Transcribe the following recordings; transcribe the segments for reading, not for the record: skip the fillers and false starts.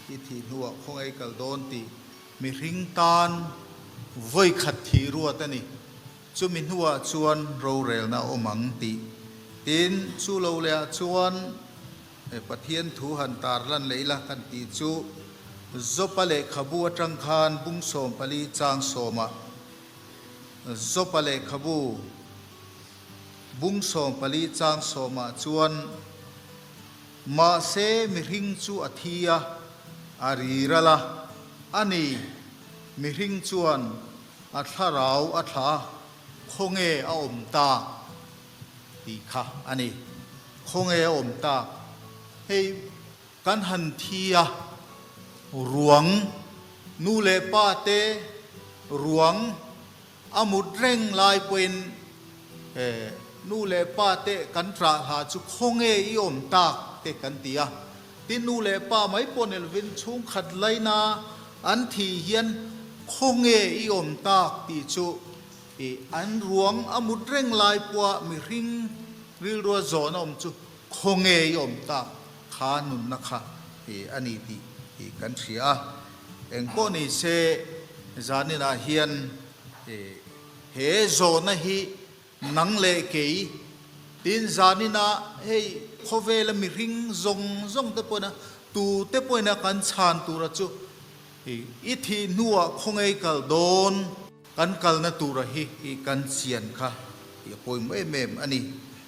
อิทีนัวคงไอ้กัลโดนตีมีริงตานไว้ขัดทีรัวตันนี่จุมินัวชวนเราเรลนาอมังตีตินชูเราเลียชวนปะเทียนถูหันตาลันเลยละกันตีจูจบเลขบัวจังคานบุ้งสมปลีจางสมะจบเลขบัวบุ้งสมปลีจางสมะชวนมาเซมิริงจูอธิยาอารีระละอันนี้มิริงชวนอัฐราวอัฐาคงเอออมตาดีค่ะอันนี้คงเอออมตาให้กันหันทียหลวงนูเลป้าเตหลวงอามุดเร่งลายเป็นนูเลป้าเตกันตราหาจุคงเอออมตาเตกันตียตินูเลป้าไม่ปนเอลวินชุงขัดไลนาอันที่เฮียนคงเอออมตาตีจุอันหลวงอามุดเร่งลายปัวมีริงริลรัวโจนอมจุคงเอออมตาขานุนนะคะอันนี้ตีกันเสียเองก็นี่เสจานินาเฮียนเฮโจนะฮีนังเลเกยตินจานินาเฮโคเวลมิริงจงเตปนะตูเตปนะกันชานตูระจุอิทีนัวคงไอกัลโดนกันกัลนะตูระฮีกันเสียนค่ะปอยไม่เมมอันนี้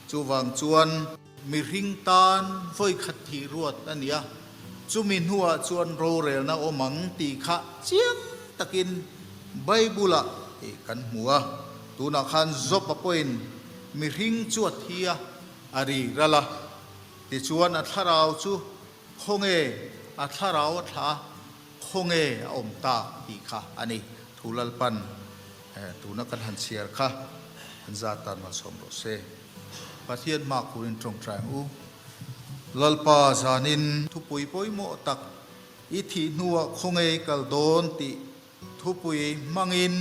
จูวังจวนมิริงตานไฟขัดทีรวดอันนี้จุมินหัวจวนโรเรลนะโอมังตีขะเจียงตะกินไบบุละกันหัวตูนักขันจบปะปอยมิริงจวดเทียอารีระละติจวนอัฐราวจูคงเออัฐราวอัฐาคงเออมตาตีขะอันนี้ทุลัลปันตูนักกันหันเชียร์ค่ะหันจาตันมาสมรสเซปะเทียนมากคุรินตรงใจอูลลปาจานินทุปุยปอยโมตักอิทีนัวคงเอกัลโดนติทุปุยมังอิน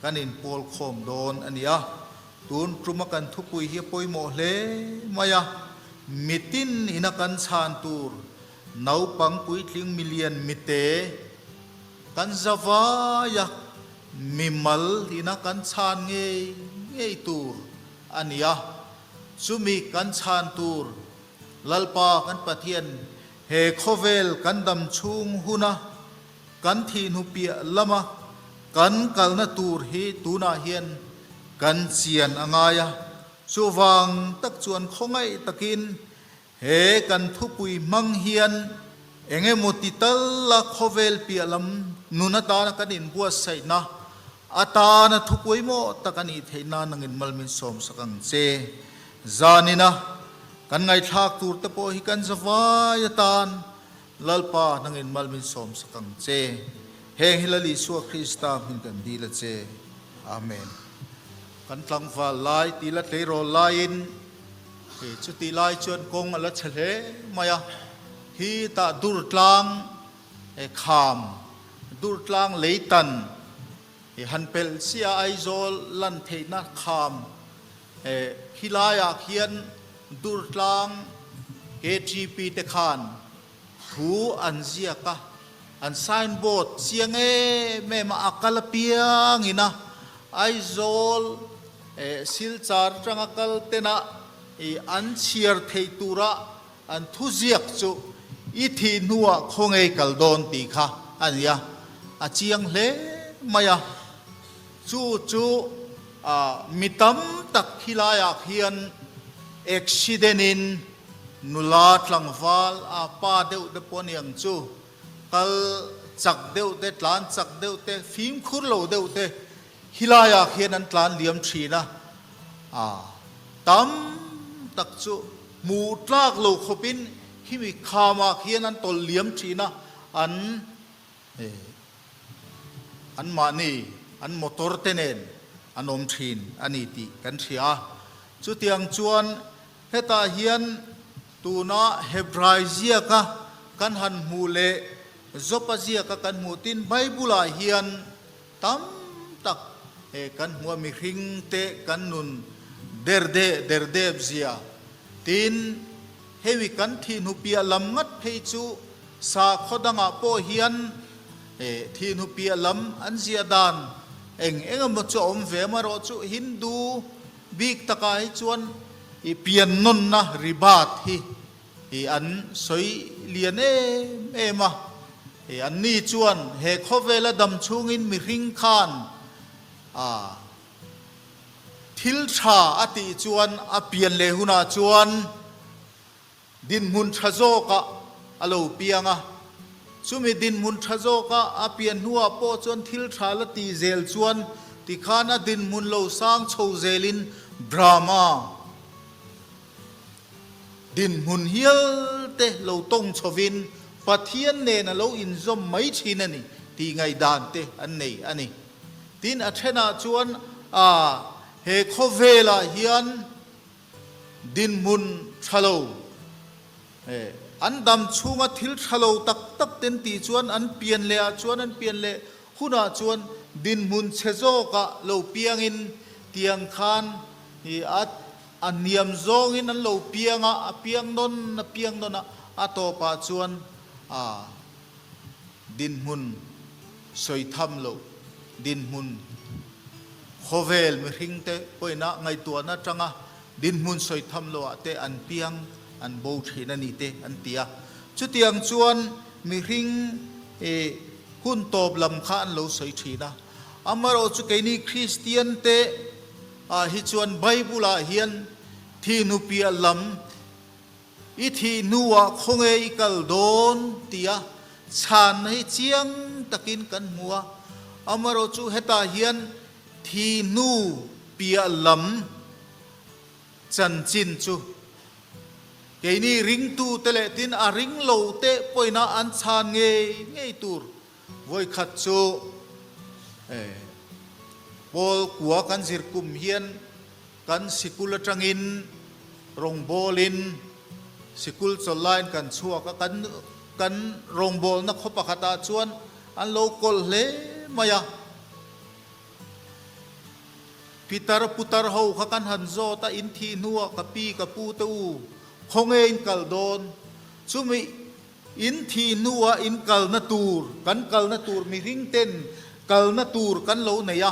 กันินโพลโคมโดนอันนี้ตูนตรุมกันทุปุยเฮียปอยโมเลมายามิตินหินักันชานตูร์นาวปังปุยทิงมิเลียนมิเตกันจาวายามิมัลหินักันชานเงยตูร์อันนี้สุมีกันชานตูร์ลลปากันปะเทียนเฮโคเวลกันดำชุงหุนะกันทีนุเปียละมะกันกัลนตูร์ฮีตูนาเฮียนกันเสียนอ่างายะสุวังตักจวนคงไอตะกินเฮกันทุปุยมังเฮียนเองมุติตัลละโคเวลเปียลำนุนตานะกันอินบัวใส่นะอาตานะทุปุยโมตะกันอิเทนานังอินมัลมินสมสังเซจานินะกันไงทักตูร์ตะโพหิกันสวายตานลลปานังอินมัลมินสมสังเซเฮงฮิลลิสัวคริสตามินกันดีละเจอาเมนกันตั้งฟ้าลายตีละเทโรลายินชุติลายชวนกงอละเฉลมายาฮีตาดูร์ตลางขามดูร์ตลางเลตันฮันเปลเซียไอโซลันเทนักขามฮิลายาเขียนดูร์ตลางKGP เตคานทูอันเซียกะอันไซน์บอร์ดเสียงแม่มาอักลเปียงอินะไอโซลซิลจาร์จังอักลเตนะอันเชียร์เทตูระอันทุเจียกจูอิทีนัวคงเอกัลโดนตีค่ะอันนี้อาเจียงเลมายาจูมิตัมตักฮิลายาเฮียนเอ็กซิเดนินนุลาทลังฟาลป้าเดวเดปอนียงจูกัลจักเดวเตตลานจักเดวเตฟิมคุรโลเดวเตฮิลายาเฮียนอันตลานเลียมชีนะตัมตักจูมูตรากโลขบินฮิมิคามาเฮียนอันตลเลียมชีนะอันมานีอันมอเตอร์เตเนนอันอมชีนอันนี้ตีกันเสียจุดเตียงจวนเฮตาเฮียนตูน่าเฮบรายเซียกะกันหันมูเลจบเซียกะกันมูตินไบบุลาเฮียนตัมตักกันหัวมิริงเตกันนุนเดร์เดบเซียตินเฮวิกันทีนุเปียลำงัดเพจู สาขดังโปเฮียนที่นุปีลำอันเสียดานเองมาจะอมเวมารอจุฮินดูบิกตะกายจวนอีเปียนนนนะริบาทฮีอันสวยเลียนมาอันนี้จวนเฮคเวลดำชุงินมิริงคานทิลชาอติจวนอเปียนเลหุนาจวนดินมุนทะโจกะอโลเปียงสุมิดินมุนทะโจกะอเปียนหัวโปจวนทิลชาลตีเซลจวนติขานดินมุนโลสางโชเซลินบรามาดินมุนเฮียลเตโลตงชวินปะเทียนเนนโลอินซอมไม่ชินนี่ตีไงดานเตอันนี้ดินอัชนาจวนเฮโคเวลาเฮียนดินมุนชะโลอันดำชูงทิลชะโลตักเต็นตีจวนอันเปลี่ยนเลยจวนอันเปลี่ยนเลยหุนาจวนดินมุนเชโซกะโลเปียงอินเตียงคานอันเนียมโซงินอันโลเปียงเปียงนนอัตโตปาจวนดินมุนสวยทำโลดินมุนโคเวลมิริงเตปอยนะไงตัวนะจังดินมุนสวยทำโลเตอันเปียงอันโบชีนันนี่เตอันเตียจุดยังจวนมิริงหุ่นตบลำคานโลสวยชีนะอามาเราจุกนี้คริสเตียนเตฮิจวนไบเบิลเฮียนที่นุปีลำอีที่นัวคงเอกัลโดนเตียชานให้เจียงตะกินกันมัวอามาเราจุเฮตาเฮียนที่นูปีลำจันจินจุเกนี่ริงตูเตเลตินริงโลเตปอยนาอันชานเงยตูร์ไว้ขัดจูบอลกัวกันสิรกุมเฮียนกันสิกุลจังอินรงบอลินสิกุลจลไลน์กันชัวกันรงบอลนักขบขัดจวนอันโลกอลเลมายาพิตาร์พุตาร์เฮาขกันหันโซตาอินทีนัวกับปีกับปูตูคงเองกัลโดนสุมิอินทีนัวอินกัลนาตูร์กันกัลนาตูร์มีริงเต้นกัลนาตูร์กันโลเนีย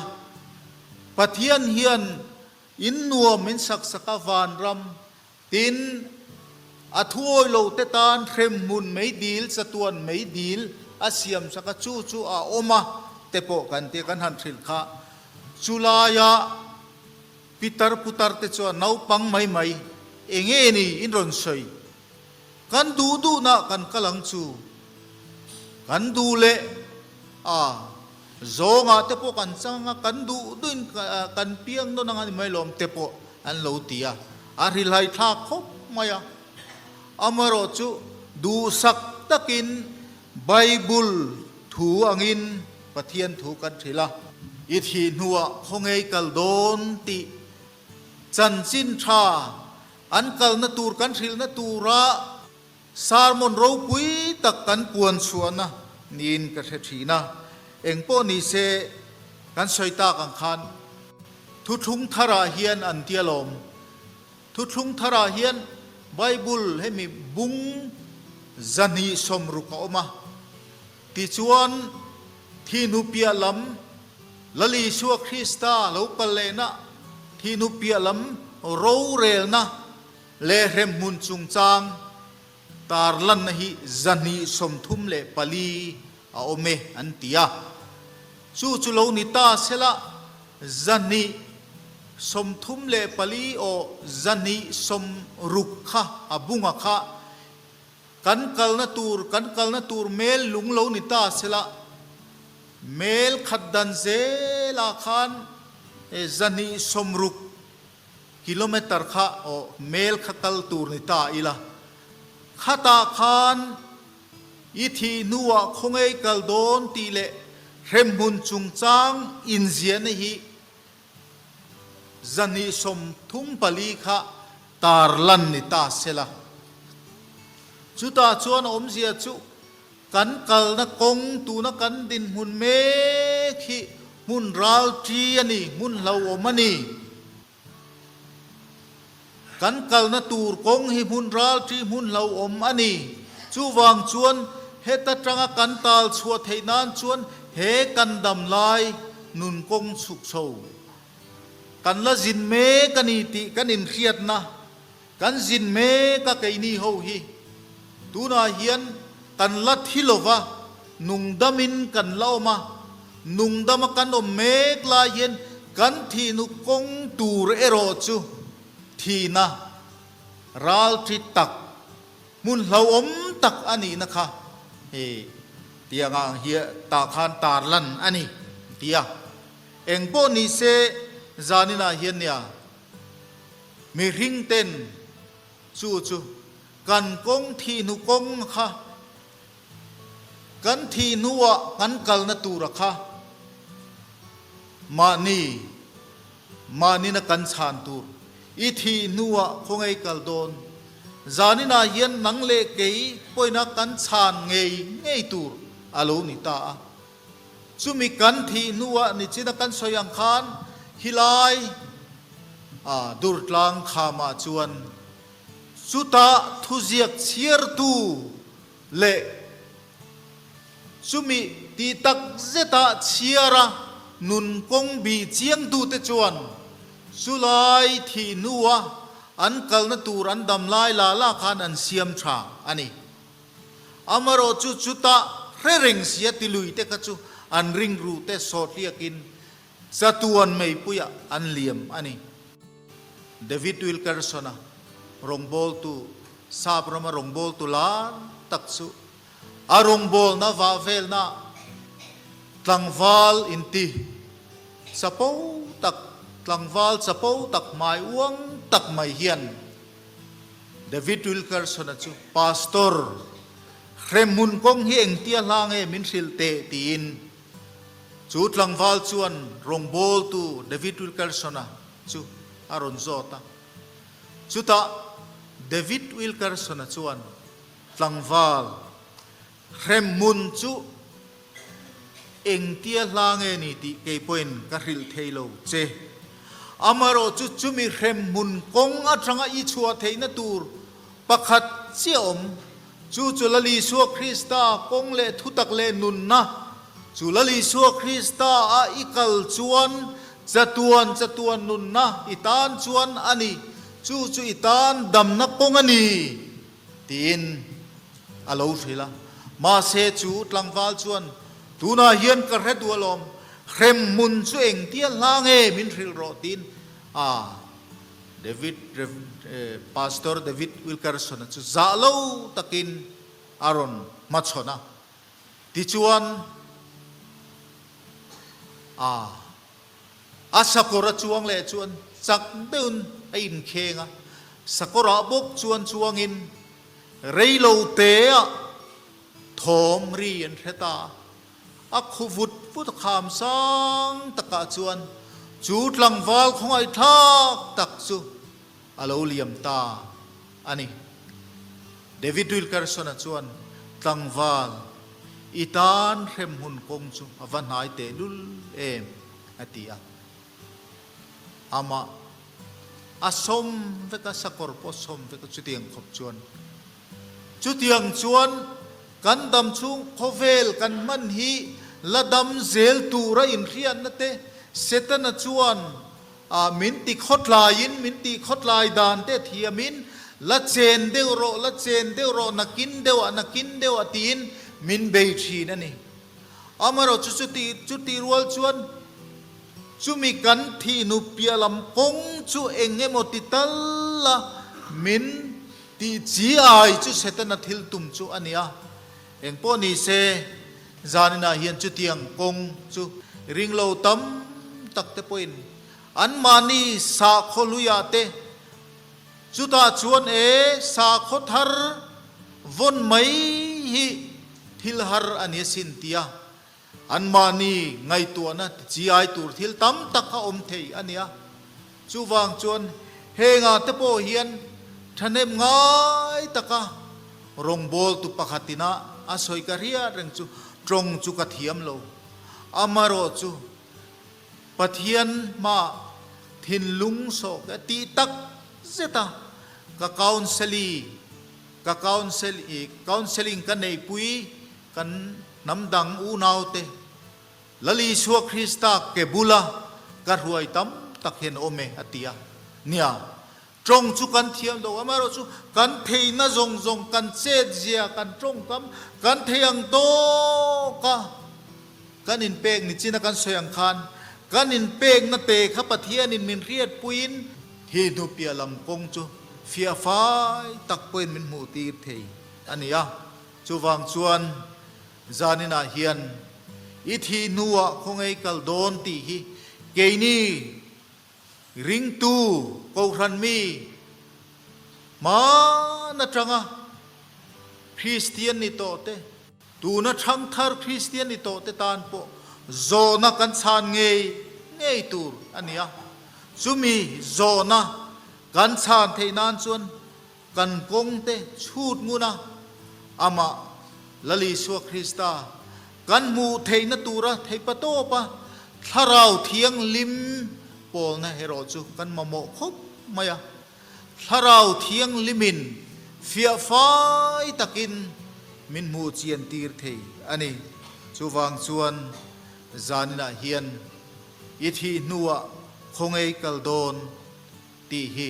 ปะเทียนเฮียนอินนัวมินสักสกาวานรำตินอัทวโลเตตานเทมมุนไม่ดีลสตวนไม่ดีลอาเซียมสักจูอาโอมาเตโปกันเตกันหันทิลข้าจุลายาพิตาร์พุตาร์เตจวนนาวปังไม่เองนี่อินรอนใส่กันดูนะกันกำลังจูกันดูเละโจงเตโปกันจังกันดูกันเปียงโดนังไม่ลมเตโปอันโลตียอาริไลท่าคบมายาอามารจูดูสักตะกินไบเบิลถูอังอินปะเทียนถูกันทีละอิทีนัวคงเอกัลโดนติจันจินชาอันกัลนตูร์กันทิลนตูระสารมนรูปุยตักกันปวนชวนนะนินกระเทีนะเองป้อนิเซกันสอยตากังคันทุทุงทาราเฮียนอันเตียลมทุทุงทาราเฮียนไบเบิลให้มีบุงจันีสมรุกออกมาติจวนที่นุเปียลำละลีชัวคริสตาลูกเลนะที่นุเปียลำรูเรลนะเลเรมมุนจุงจางตาร์ลันฮีจันีสมทุมเลปลีอาโอเมอันติยาจูโลนิตาเซละจันีสมทุมเลปลีโอจันีสมรุกขะอบุงะขะกันกัลนตูร์เมลลุงโลนิตาเซละเมลขัดดันเซลาขันจันีสมรุกกิโลเมตรขะโอเมลขัดกัลตูร์นิตาอิละขัตาขันอิทีนัวคงเอกัลโดนตีเลเรมบุนจุงจางอินเจียนฮีจันีสมทุมปลีขะตาร์ลันนิตาเซละจุตาชวนอมเสียจุกันกัลนักงตูนักกันดินมุนเมขีมุนราลจีอันนี้มุนเหลาอมันนี่กันกัลนัตูร์กงฮิมุนราลจีมุนเหลาอมอันนี้จูวางชวนเ heta tranga kan tal chua theinan chuan he kan dam lai nun kong suk so kan la zin me kani ti kan in khiat na kan zin me ka kai ni ho hi tuna hian kan la thilova nung damin kan lauma nung dama kan om mek la hian kan thi nu kong tur ero chu thi na ral tri tak mun hlau om tak ani na kha he tianga hia ta khan tar lan ani tia eng po ni se zanina hian nia mi ring ten chu chu kan kong thi nu kong kha kan thi nuwa kan kal na tura kha mani na kan chan tur i thi nuwa khongai kal don zanina hian nang le kei poina kan chan ngei tur alo ni ta chumi kan thi nuwa ni china kan soyang khan hilai dur tlang khama chuan suta thuziak chiar tu le chumi ti tak zeta chiara nun kong bi chiang tu te chuan sulai thi nuwa an kal na tur an dam lai la khan an siam tha ani amaro chu chuta reng sia ti lui te ka chu an ring ru te sot liakin satuan mei puya an liam ani David Wilkerson rong bol tu sabrama rong bol tu lan taksu arong bol na vavel na tlangval inti sapo tak tlangval sapo tak mai uang tak mai hian David Wilkerson chu pastor kremun kong hi eng tia lang e min sil te tin chu tlangval chuan rong bol tu David Wilkerson chu aron zota chuta David Wilkerson chuan tlangval kremun chu eng tia lang e ni ti ke poin ka ril thailo che amaro chu chumi rem mun kong atranga i chua theina tur pakhat chiom chu chulali su Krista kong le thutak le nun na chulali su Krista a ikal chuan chatuan nun na itan chuan ani chu itan dam na kong ani tin alo thila ma se chu tlangwal chuan tuna hian ka redualom rem mun chu eng tia lange min ril ro tin Pastor David Wilkerson chu zalo takin aron machona ti chuan asakora chuang le chuan chak deun ain khenga sakora bok chuangin reilo te thom ri an theta akhuvut put kham sang taka chuan chu tlangwal khongai thak tak chu alo liam ta ani David Wilkerson chuan tlangwal itan rem hun kong chu avanai te lul em atia ama asom veka sakorpo som veka chutiang khop chuan kan dam chung khovel kan man hi ladam zel tura in rian na te setana chuan min ti khotlai dan te thiamin la chen deu ro nakin deu atin min bei thi na ni amaro chuti rual chuan chumi kan thi nu pialam kong chu engemo titalla min ti chi ai chu setana thil tum chu ania eng po ni se zanina hian chu tiang kong chu ringlo tam takte poin an mani sa kholuya te chuta chuan sa khothar von mai hi thilhar ani sintia an mani ngai tuana chi ai tur thil tam taka om thei ania chuwang chuan henga te po hian thanem ngai taka rongbol tu pakhatina asoi karia reng chu trong chu ka thiam lo amaro chu pathian ma thin lung so ka ti tak zeta ka counseling ka nei pui กันน้ำดังอูนาวเตละลีชัวคริสตาเกบุลากระรวยตั้มตักเห็นโอเมอติยาเนี่ยจงจุกันเทียมดอกมาเราจุกันเทียนจงกันเจดเจียกันจงกันเทียงโตกันอินเปกนิจินกันสยังคันกันอินเปกนัเตะขับปะเทียนินมินเรียดปุยนที่นูเปียลำกงจุเฟียฟ้ายตักปุยนมินมูตีเทยอันนี้อ่ะจูวังชวนจานินาเฮียนอิทีนัวคงไอกัลโดนตีฮีเกนีริงตูกอรันมีมานาจังอ่ะคริสเตียนนิโตเตตูน่าช่างทาร์คริสเตียนนิโตเตตานโปโซนักันชานเงยตูร์อันนี้อ่ะซุมีโซนักันชานเทนานส่วนกันกงเตชูดงูนะอามาละลีสัวคริสตากันมูเทนตูระเทปโตปะทาราวเทียงลิมโปลนะเฮโรจูกันมาโมคบมายาทาราวเทียงลิมินเฟียฟ้ายตะกินมินมูเจียนตีร์เทอันนี้จูวังชวนจานินาเฮียนอิทีนัวคงเอกัลโดนตีฮี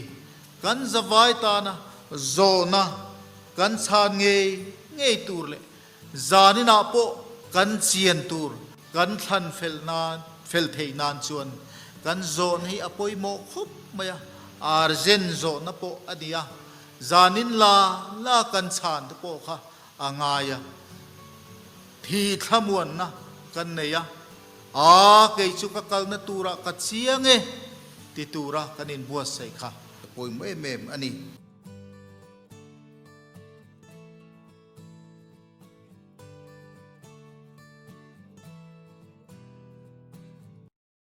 กันจะไว้ตานะโซนะกันชานเงยตูร์เลจานินาโปกันเจียนตูร์กันทันเฟลเทนานชวนกันโซนให้อภัยโมคบมายาอาร์เจนโซนะโปอดียาจานินลากันชานโปค่ะอ่างายะทีขมวนนะกันเนียเกยจุกกัลนตูระกัดเสียงติตูระกันินบัวใส่ค่ะป่วยไม่เมมอันนี้